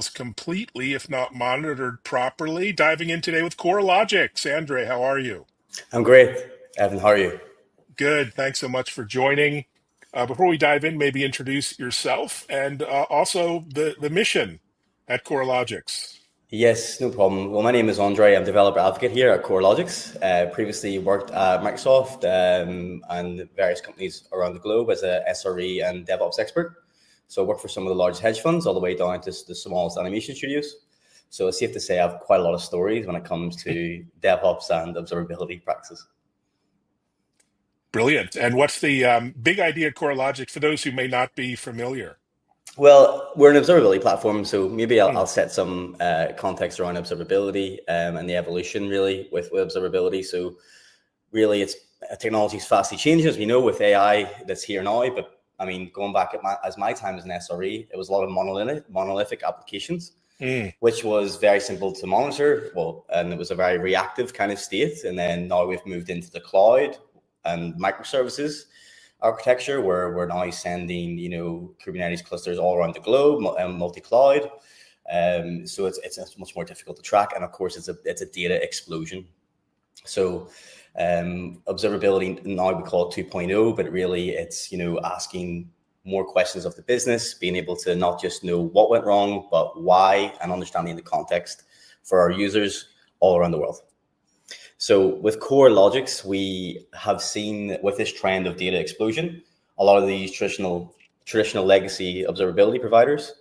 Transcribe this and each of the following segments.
completely, if not monitored properly. Diving in today with Coralogix. Andre, how are you? I'm great, Evan. How are you? Good. Thanks so much for joining. Before we dive in, maybe introduce yourself and also the mission at Coralogix. Yes, no problem. Well, my name is Andre. I'm developer advocate here at Coralogix. Previously worked at Microsoft and various companies around the globe as a SRE and DevOps expert. So I work for some of the largest hedge funds all the way down to the smallest animation studios. So it's safe to say I have quite a lot of stories when it comes to DevOps and observability practices. Brilliant. And what's the big idea at Coralogix for those who may not be familiar? Well, we're an observability platform, so maybe I'll, Hmm. I'll set some context around observability and the evolution really with observability. So really, it's technology is fastly changing, as we know, with AI that's here now. But I mean, going back at my time as an SRE, it was a lot of monolithic applications, Mm. which was very simple to monitor. Well, and it was a very reactive kind of state. And then now we've moved into the cloud and microservices architecture, where we're now sending, Kubernetes clusters all around the globe, multi-cloud. So it's much more difficult to track, and of course, it's a data explosion. So observability now we call it 2.0, but really it's asking more questions of the business, being able to not just know what went wrong, but why, and understanding the context for our users all around the world. So with Coralogix, we have seen with this trend of data explosion, a lot of these traditional legacy observability providers,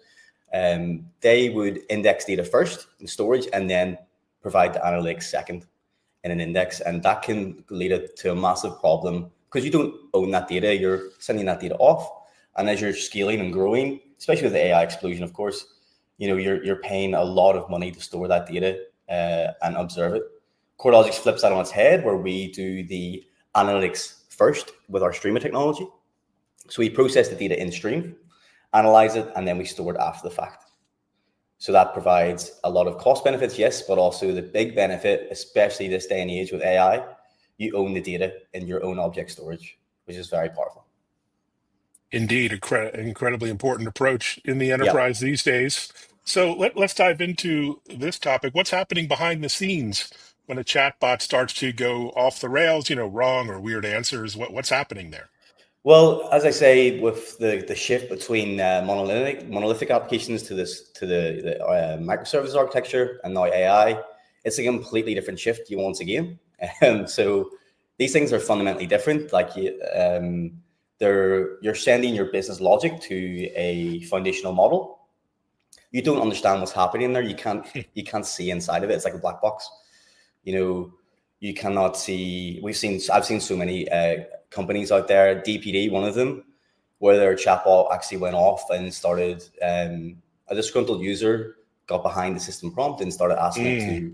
they would index data first in storage and then provide the analytics second in an index. And that can lead to a massive problem because you don't own that data, you're sending that data off. And as you're scaling and growing, especially with the AI explosion, of course, you're paying a lot of money to store that data and observe it. Coralogix flips that on its head, where we do the analytics first with our streamer technology. So we process the data in stream, analyze it, and then we store it after the fact. So that provides a lot of cost benefits, yes, but also the big benefit, especially this day and age with AI, you own the data in your own object storage, which is very powerful. Indeed, incredibly important approach in the Yeah. enterprise these days. So let's dive into this topic. What's happening behind the scenes when a chatbot starts to go off the rails, wrong or weird answers? What's happening there? Well, as I say, with the shift between monolithic applications to the microservices architecture and now AI, it's a completely different shift once again. So these things are fundamentally different. Like you're sending your business logic to a foundational model. You don't understand what's happening there. You can't see inside of it. It's like a black box. You cannot see. I've seen so many companies out there, DPD, one of them, where their chatbot actually went off and started, a disgruntled user got behind the system prompt and started asking it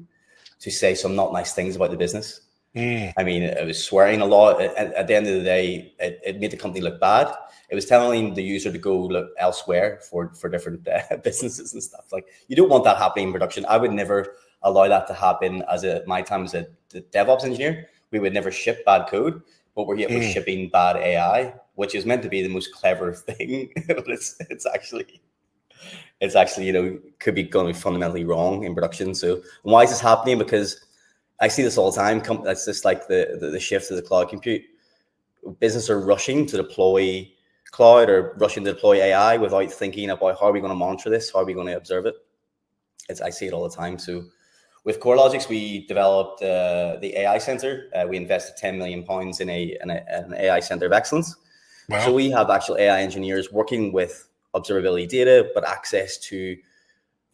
to say some not nice things about the business. I mean, it was swearing a lot. At the end of the day, it made the company look bad. It was telling the user to go look elsewhere for different businesses and stuff. Like, you don't want that happening in production. I would never allow that to happen. My time as a DevOps engineer, we would never ship bad code, but we're shipping bad AI, which is meant to be the most clever thing, but it's actually could be going fundamentally wrong in production. So why is this happening? Because I see this all the time. That's just like the shift to the cloud compute. Businesses are rushing to deploy cloud or rushing to deploy AI without thinking about how are we going to monitor this, how are we going to observe it. I see it all the time. So with Coralogix, we developed the AI Center. We invested £10 million in an AI Center of Excellence. Wow. So we have actual AI engineers working with observability data, but access to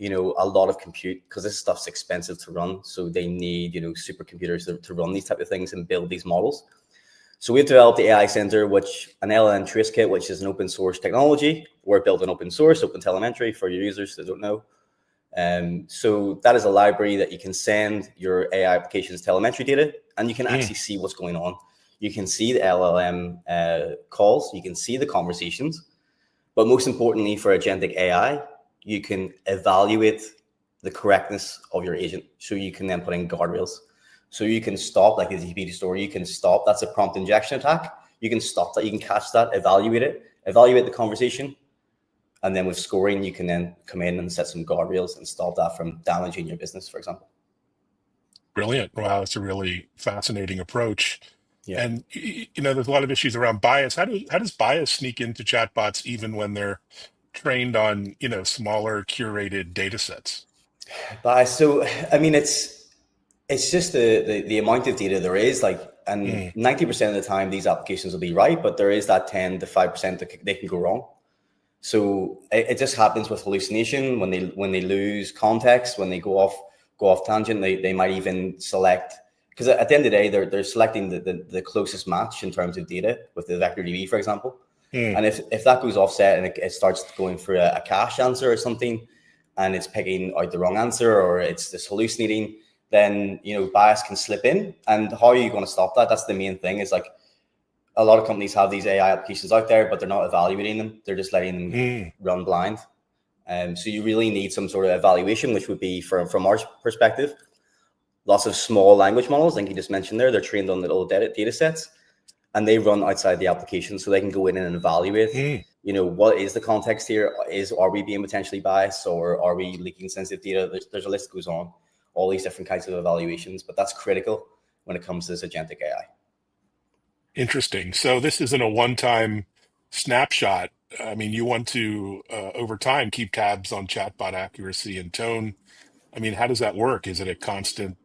a lot of compute, because this stuff's expensive to run. So they need supercomputers to run these type of things and build these models. So we've developed the AI Center, which an LLM trace kit, which is an open source technology. We're built on open source, OpenTelemetry for your users that don't know. So that is a library that you can send your AI applications telemetry data, and you can actually see what's going on. You can see the LLM calls, you can see the conversations, but most importantly for agentic AI, you can evaluate the correctness of your agent. So you can then put in guardrails. So you can stop, like the GPT story, you can stop. That's a prompt injection attack. You can stop that, you can catch that, evaluate it, evaluate the conversation, And then with scoring, you can then come in and set some guardrails and stop that from damaging your business, for example. Brilliant. Wow, that's a really fascinating approach. Yeah. And there's a lot of issues around bias. How does bias sneak into chatbots even when they're trained on, smaller curated data sets? But so, I mean, it's just the amount of data there is, like, and Mm, 90% of the time these applications will be right, but there is that 10 to 5% that they can go wrong. So it just happens with hallucination when they lose context, when they go off tangent. They might even select, because at the end of the day they're selecting the closest match in terms of data with the vector DB, for example. mm, And if that goes offset and it starts going for a cache answer or something, and it's picking out the wrong answer, or it's just hallucinating, then bias can slip in. And how are you going to stop that? That's the main thing. Is like, a lot of companies have these AI applications out there, but they're not evaluating them. They're just letting them mm. run blind. So you really need some sort of evaluation, which would be, from our perspective, lots of small language models, like you just mentioned there. They're trained on little data sets, and they run outside the application, so they can go in and evaluate. Mm. What is the context here? Are we being potentially biased, or are we leaking sensitive data? There's a list that goes on, all these different kinds of evaluations, but that's critical when it comes to this agentic AI. Interesting. So this isn't a one-time snapshot. I mean, you want to, over time, keep tabs on chatbot accuracy and tone. I mean, how does that work? Is it a constant,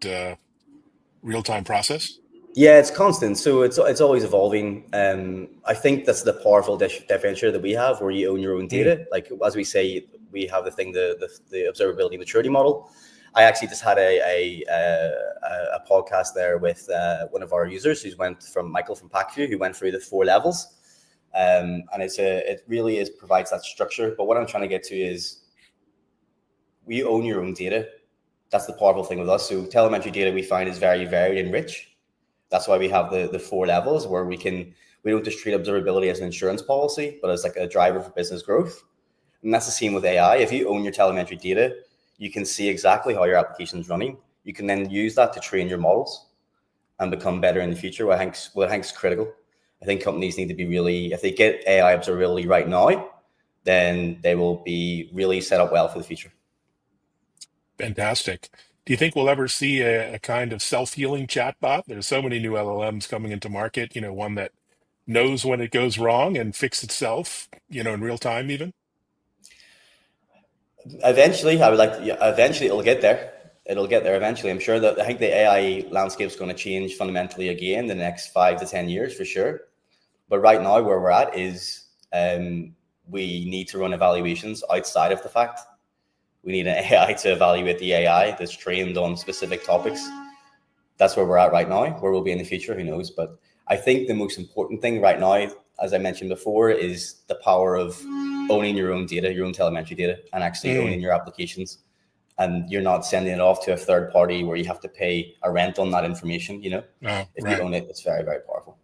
real-time process? Yeah, it's constant, so it's always evolving. I think that's the powerful differentiator that we have, where you own your own Mm, data. Like, as we say, we have the observability maturity model. I actually just had a podcast there with one of our users who went from Michael from Packview, who went through the 4 levels, and it really provides that structure. But what I'm trying to get to is, we own your own data. That's the powerful thing with us. So telemetry data, we find, is very varied and rich. That's why we have the 4 levels, where we don't just treat observability as an insurance policy, but as like a driver for business growth. And that's the same with AI. If you own your telemetry data, you can see exactly how your application is running. You can then use that to train your models and become better in the future. What I think is critical. I think companies need to be really, if they get AI observability right now, then they will be really set up well for the future. fantastic. Do you think we'll ever see a kind of self-healing chatbot? There's so many new LLMs coming into market, one that knows when it goes wrong and fix itself, in real time even? Eventually, I would like to, yeah, eventually it'll get there. It'll get there eventually. I'm sure that, I think the AI landscape is going to change fundamentally again in the next 5 to 10 years for sure. But right now, where we're at is, we need to run evaluations outside of the fact. We need an AI to evaluate the AI that's trained on specific topics. That's where we're at right now. Where we'll be in the future, who knows? But I think the most important thing right now, as I mentioned before, is the power of owning your own data, your own telemetry data, and actually Mm, owning your applications. And you're not sending it off to a third party where you have to pay a rent on that information. oh, If you right. own it, it's very, very powerful.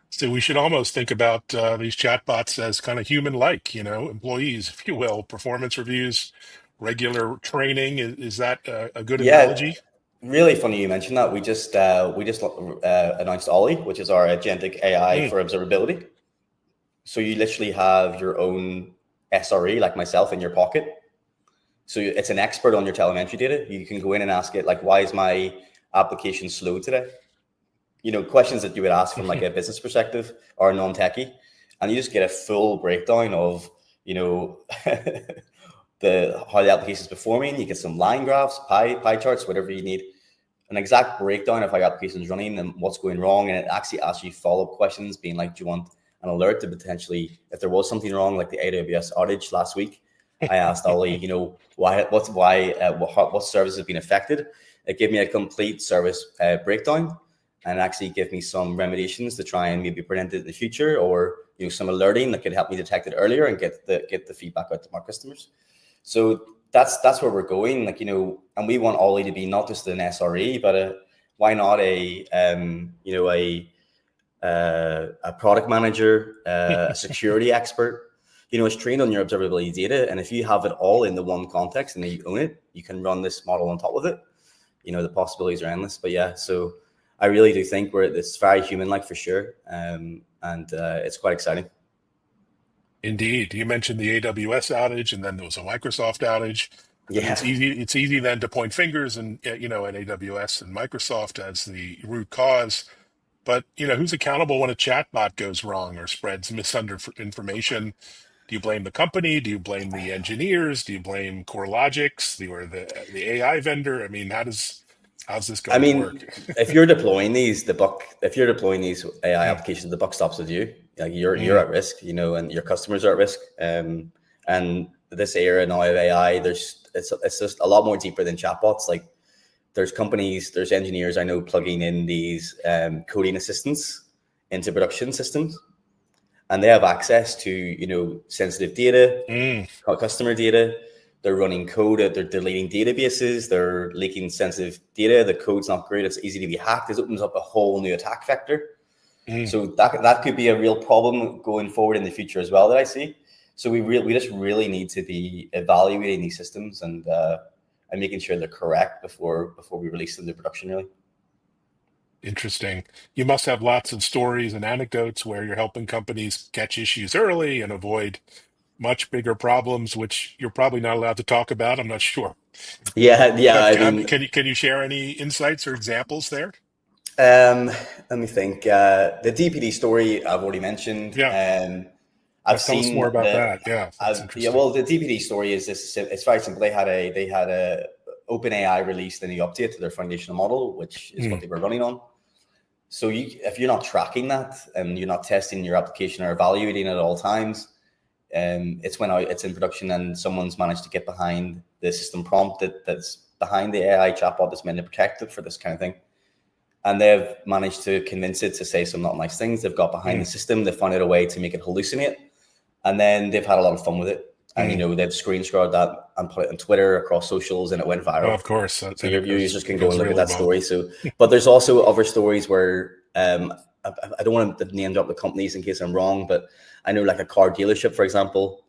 So we should almost think about these chatbots as kind of human-like, employees, if you will, performance reviews, regular training. Is that a good Yeah, analogy? really funny you mentioned that. We just announced Ollie, which is our agentic AI Mm, for observability. So you literally have your own SRE, like myself, in your pocket. So it's an expert on your telemetry data. You can go in and ask it, like, why is my application slow today? Questions that you would ask from like a business perspective or a non-techie, and you just get a full breakdown of, how the application is performing. You get some line graphs, pie charts, whatever you need, an exact breakdown of how your application is running and what's going wrong. And it actually asks you follow-up questions, being like, do you want an alert to potentially, if there was something wrong, like the AWS outage last week? I asked Ollie, what service has been affected. It gave me a complete service breakdown, and actually give me some remediations to try and maybe prevent it in the future, or some alerting that could help me detect it earlier and get the feedback out to my customers. So that's where we're going, and we want Ollie to be not just an SRE, but why not a product manager, a security expert. It's trained on your observability data, and if you have it all in the one context and then you own it, you can run this model on top of it. The possibilities are endless. But yeah, so I really do think it's very human-like for sure, and it's quite exciting. Indeed. You mentioned the AWS outage, and then there was a Microsoft outage. I mean, Yeah. it's easy then to point fingers and, at AWS and Microsoft as the root cause. But, who's accountable when a chatbot goes wrong or spreads misinformation? Do you blame the company? Do you blame the engineers? Do you blame Coralogix, or the AI vendor? I mean, how's this I going to mean, work? if you're deploying these AI Mm, applications, the buck stops with you. Like you're mm, at risk, and your customers are at risk. And this era now of AI, it's just a lot more deeper than chatbots. Like there's companies, there's engineers I know plugging in these coding assistants into production systems, and they have access to sensitive data, mm, customer data. They're running code, they're deleting databases, they're leaking sensitive data. The code's not great, it's easy to be hacked. This opens up a whole new attack vector. mm. So that could be a real problem going forward in the future as well that I see. So we just really need to be evaluating these systems and making sure they're correct before we release them to production, really. Interesting. You must have lots of stories and anecdotes where you're helping companies catch issues early and avoid much bigger problems, which you're probably not allowed to talk about. I'm not sure. Yeah. I But mean, can you share any insights or examples there? um, let me think. The DPD story I've already mentioned. Yeah, I've tell us seen more about that. Yeah, that's yeah. interesting. Well, the DPD story is this. It's very simple. They had a OpenAI released a new update to their foundational model, which is what Mm, they were running on. So if you're not tracking that and you're not testing your application or evaluating it at all times, it's in production and someone's managed to get behind the system prompt that's behind the AI chatbot that's meant to protect it for this kind of thing. And they've managed to convince it to say some not nice things. They've got behind the mm, system. They found out a way to make it hallucinate, and then they've had a lot of fun with it. And mm. they've screenshot that and put it on Twitter across socials, and it went Oh, viral. of course, So and your users it can go goes and look at really that well. story. So, but there's also other stories where I don't want to name drop the companies in case I'm wrong, but I know like a car dealership, for example,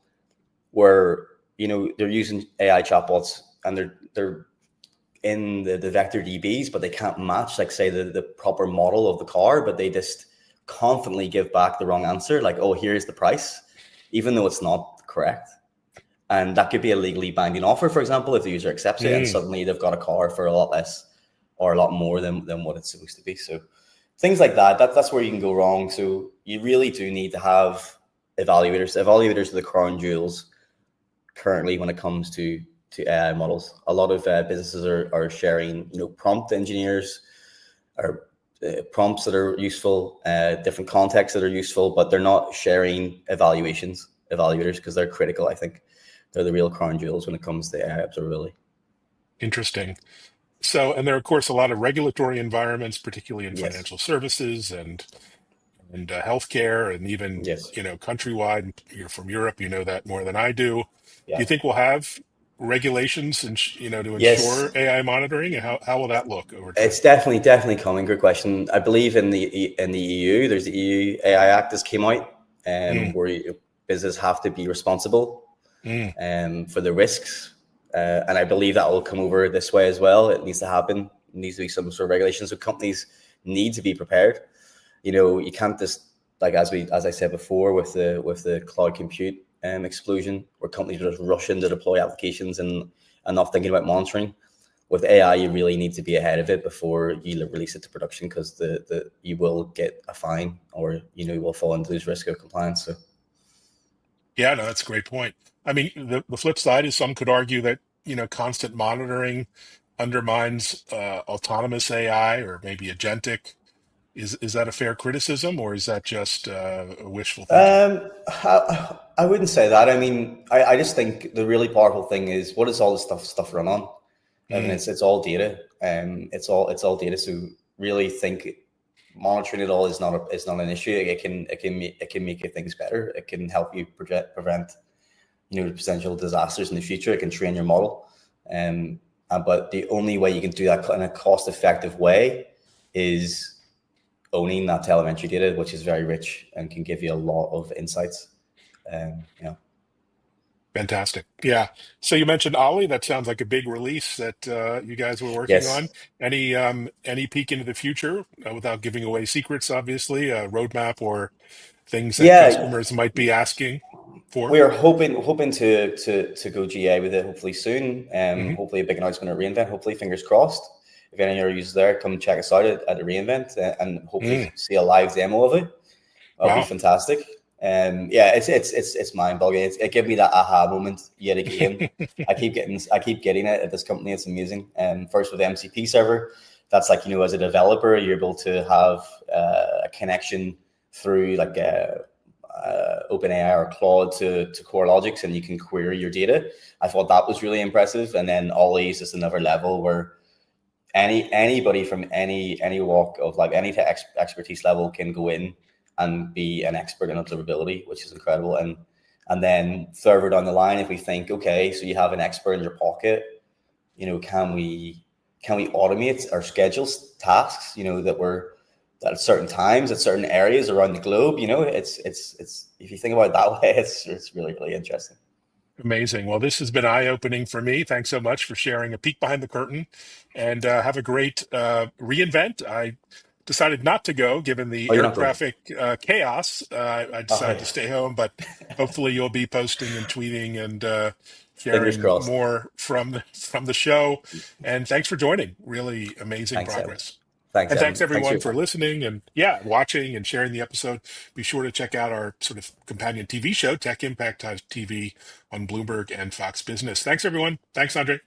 where they're using AI chatbots and they're in the vector DBs, but they can't match, like, say, the proper model of the car, but they just confidently give back the wrong answer, like, oh, here's the price, even though it's not correct. And that could be a legally binding offer, for example, if the user accepts it, and Mm, suddenly they've got a car for a lot less or a lot more than what it's supposed to be. So things like that's where you can go wrong. So you really do need to have evaluators. Evaluators are the crown jewels currently when it comes to AI models. A lot of businesses are sharing, prompt engineers or prompts that are useful, different contexts that are useful, but they're not sharing evaluators, because they're critical. I think they're the real crown jewels when it comes to AI observability. interesting. So, and there are, of course, a lot of regulatory environments, particularly in Yes. financial services and healthcare, and even Yes. countrywide. You're from Europe, you know that more than I do. Do you Yeah. think we'll have regulations and to Yes. ensure AI monitoring, and how will that look over time? It's definitely coming. Good question. I believe in the EU, there's the EU AI Act that's came out, Mm, where businesses have to be responsible mm, for the risks, and I believe that will come over this way as well. It needs to happen. It needs to be some sort of regulation. So companies need to be prepared. You can't just, like, as I said before, with the cloud compute explosion, where companies are just rushing to deploy applications and not thinking about monitoring. With AI, you really need to be ahead of it before you release it to production, because the you will get a fine, or you will fall into this risk of compliance. So yeah, no, that's a great point. I mean, the flip side is some could argue that constant monitoring undermines autonomous AI or maybe agentic. Is that a fair criticism, or is that just wishful thinking? I wouldn't say that. I mean, I just think the really powerful thing is, what does all this stuff run on? I mean, Mm, it's all data, and it's all data. So really think monitoring it all is not an issue. It can make things better. It can help you prevent potential disasters in the future. It can train your model, but the only way you can do that in a cost effective way is owning that telemetry data, which is very rich and can give you a lot of insights. Yeah. fantastic. Yeah. So you mentioned Ollie. That sounds like a big release that you guys were working on. Yes. Any peek into the future without giving away secrets, obviously, a roadmap or things that Yeah. customers might be asking? for? We are hoping to go GA with it hopefully soon. Hmm. Hopefully a big announcement at reInvent. Hopefully, fingers crossed. If any of your users there, come check us out at the reInvent and hopefully Mm. see a live demo of it. That'll be Wow. fantastic. Yeah, it's mind boggling. It gave me that aha moment yet again. I keep getting it at this company. It's amazing. First with the MCP server, that's like, as a developer, you're able to have a connection through like OpenAI or Claude to Coralogix, and you can query your data. I thought that was really impressive. And then Ollie is just another level where anybody from any walk of like any expertise level can go in and be an expert in observability, which is incredible. And then further down the line, if we think, okay, so you have an expert in your pocket, can we automate or schedule tasks, that at certain times, at certain areas around the globe, it's if you think about it that way, it's really, really interesting. Amazing. Well, this has been eye-opening for me. Thanks so much for sharing a peek behind the curtain, and have a great reInvent. I decided not to go given the Oh, you're air not going. traffic chaos. I decided Oh, to stay home, but hopefully you'll be posting and tweeting and fingers sharing crossed. more from the show. And thanks for joining. Really amazing Thanks, Evan. progress. Thanks, And thanks Evan. Thanks for everyone your for time. listening and yeah, watching and sharing the episode. Be sure to check out our sort of companion TV show, Tech Impact TV, on Bloomberg and Fox Business. Thanks everyone. Thanks, Andre.